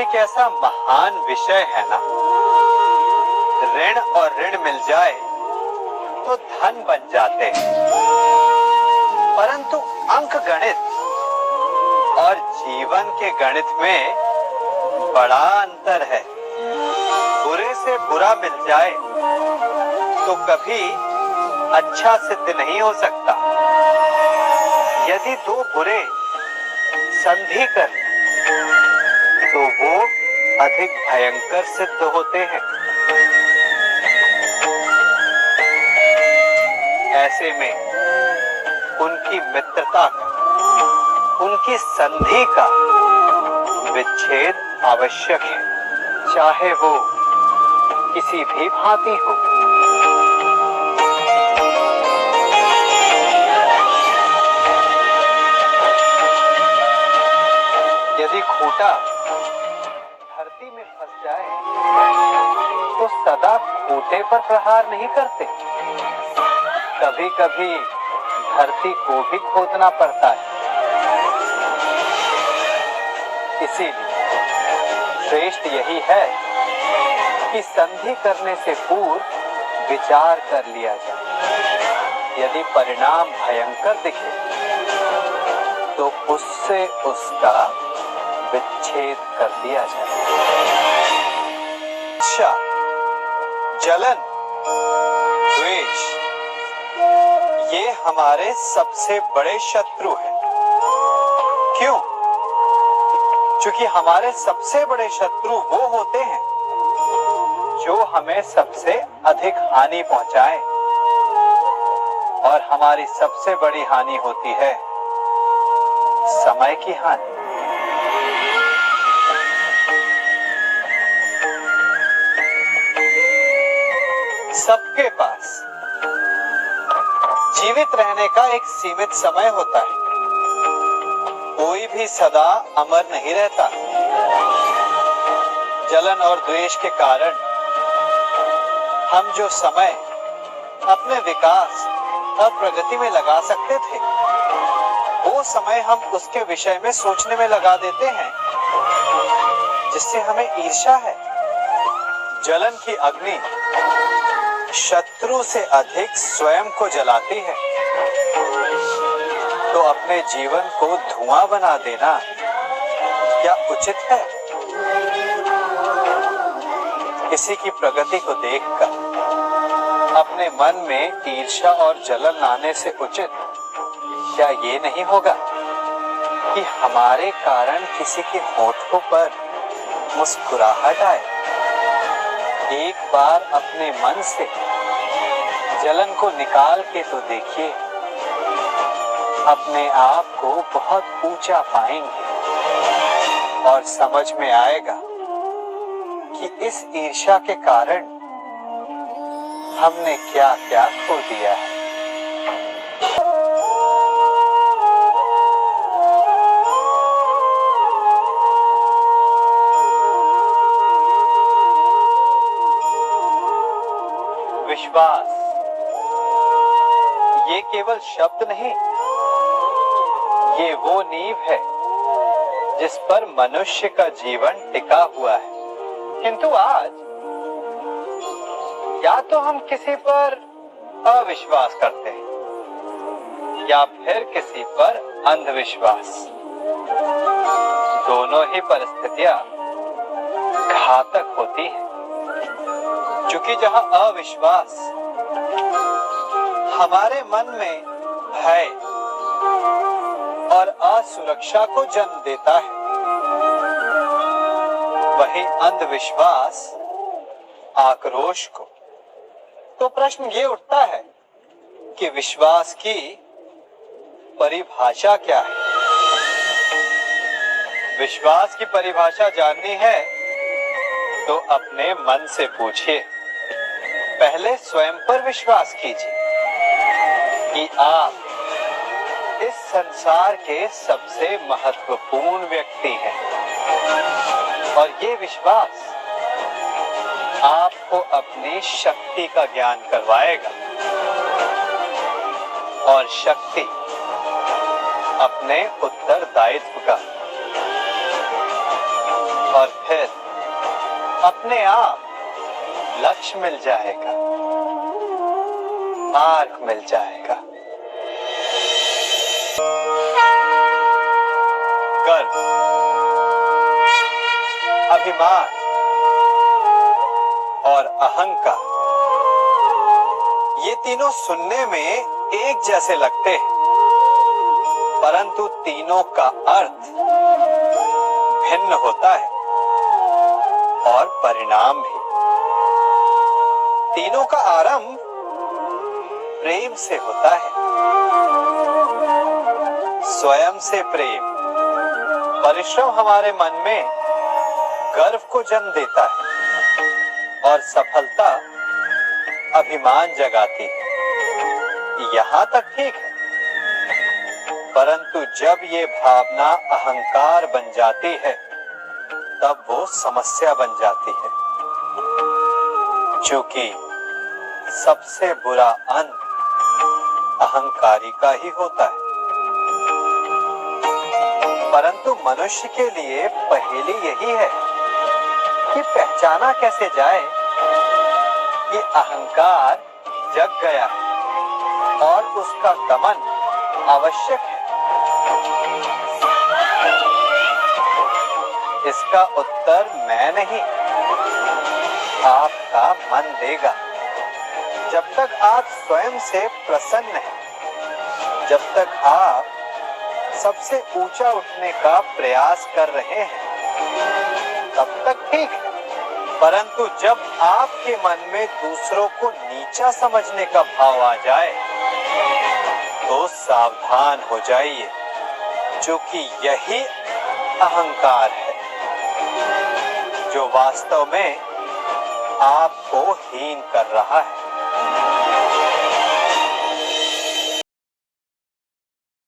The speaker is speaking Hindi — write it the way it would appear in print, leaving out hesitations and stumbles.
एक ऐसा महान विषय है ना, ऋण और ऋण मिल जाए तो धन बन जाते हैं, परंतु अंक गणित और जीवन के गणित में बड़ा अंतर है। बुरे से बुरा मिल जाए तो कभी अच्छा सिद्ध नहीं हो सकता। यदि दो बुरे संधि कर तो वो अधिक भयंकर सिद्ध होते हैं। ऐसे में उनकी मित्रता का, उनकी संधि का विच्छेद आवश्यक है, चाहे वो किसी भी भांति हो। यदि खूंटा धरती में फंस जाए तो सदा खूंटे पर प्रहार नहीं करते, कभी कभी धरती को भी खोदना पड़ता है। इसीलिए श्रेष्ठ यही है कि संधि करने से पूर्व विचार कर लिया जाए। यदि परिणाम भयंकर दिखे तो उससे उसका विच्छेद कर दिया जाए। अच्छा, जलन, द्वेष, ये हमारे सबसे बड़े शत्रु हैं। क्यों? क्योंकि हमारे सबसे बड़े शत्रु वो होते हैं जो हमें सबसे अधिक हानि पहुंचाए, और हमारी सबसे बड़ी हानि होती है समय की हानि। सबके पास जीवित रहने का एक सीमित समय होता है, कोई भी सदा अमर नहीं रहता। जलन और द्वेष के कारण हम जो समय अपने विकास और प्रगति में लगा सकते थे, वो समय हम उसके विषय में सोचने में लगा देते हैं, जिससे हमें ईर्ष्या है। जलन की अग्नि शत्रु से अधिक स्वयं को जलाती है, तो अपने जीवन को धुआं बना देना क्या उचित है? किसी की प्रगति को देखकर अपने मन में ईर्ष्या और जलन लाने से उचित क्या ये नहीं होगा कि हमारे कारण किसी के होठों पर मुस्कुराहट आए? एक बार अपने मन से जलन को निकाल के तो देखिए, अपने आप को बहुत ऊंचा पाएंगे और समझ में आएगा कि इस ईर्ष्या के कारण हमने क्या क्या खो दिया है। विश्वास ये केवल शब्द नहीं, ये वो नींव है जिस पर मनुष्य का जीवन टिका हुआ है। किंतु आज या तो हम किसी पर अविश्वास करते हैं या फिर किसी पर अंधविश्वास। दोनों ही परिस्थितियां घातक होती हैं, क्योंकि जहां अविश्वास हमारे मन में भय और असुरक्षा को जन्म देता है, वहीं अंधविश्वास आक्रोश को। तो प्रश्न ये उठता है कि विश्वास की परिभाषा क्या है? विश्वास की परिभाषा जाननी है तो अपने मन से पूछिए। पहले स्वयं पर विश्वास कीजिए कि आप इस संसार के सबसे महत्वपूर्ण व्यक्ति हैं, और ये विश्वास आपको अपनी शक्ति का ज्ञान करवाएगा, और शक्ति अपने उत्तरदायित्व का, और फिर अपने आप लक्ष्य मिल जाएगा, मार्ग मिल जाएगा। गर्व, अभिमान और अहंकार, ये तीनों सुनने में एक जैसे लगते हैं, परंतु तीनों का अर्थ भिन्न होता है और परिणाम भी। तीनों का आरंभ प्रेम से होता है, स्वयं से प्रेम। परिश्रम हमारे मन में गर्व को जन्म देता है और सफलता अभिमान जगाती है। यहाँ तक ठीक है, परंतु जब ये भावना अहंकार बन जाती है तब वो समस्या बन जाती है, क्योंकि सबसे बुरा अंत अहंकारी का ही होता है। परंतु मनुष्य के लिए पहेली यही है कि पहचाना कैसे जाए कि अहंकार जग गया है और उसका दमन आवश्यक है। इसका उत्तर मैं नहीं, आपका मन देगा। जब तक आप स्वयं से प्रसन्न हैं, जब तक आप सबसे ऊंचा उठने का प्रयास कर रहे हैं, तब तक ठीक है। परंतु जब आपके मन में दूसरों को नीचा समझने का भाव आ जाए तो सावधान हो जाइए, क्योंकि यही अहंकार है जो वास्तव में आपको हीन कर रहा है।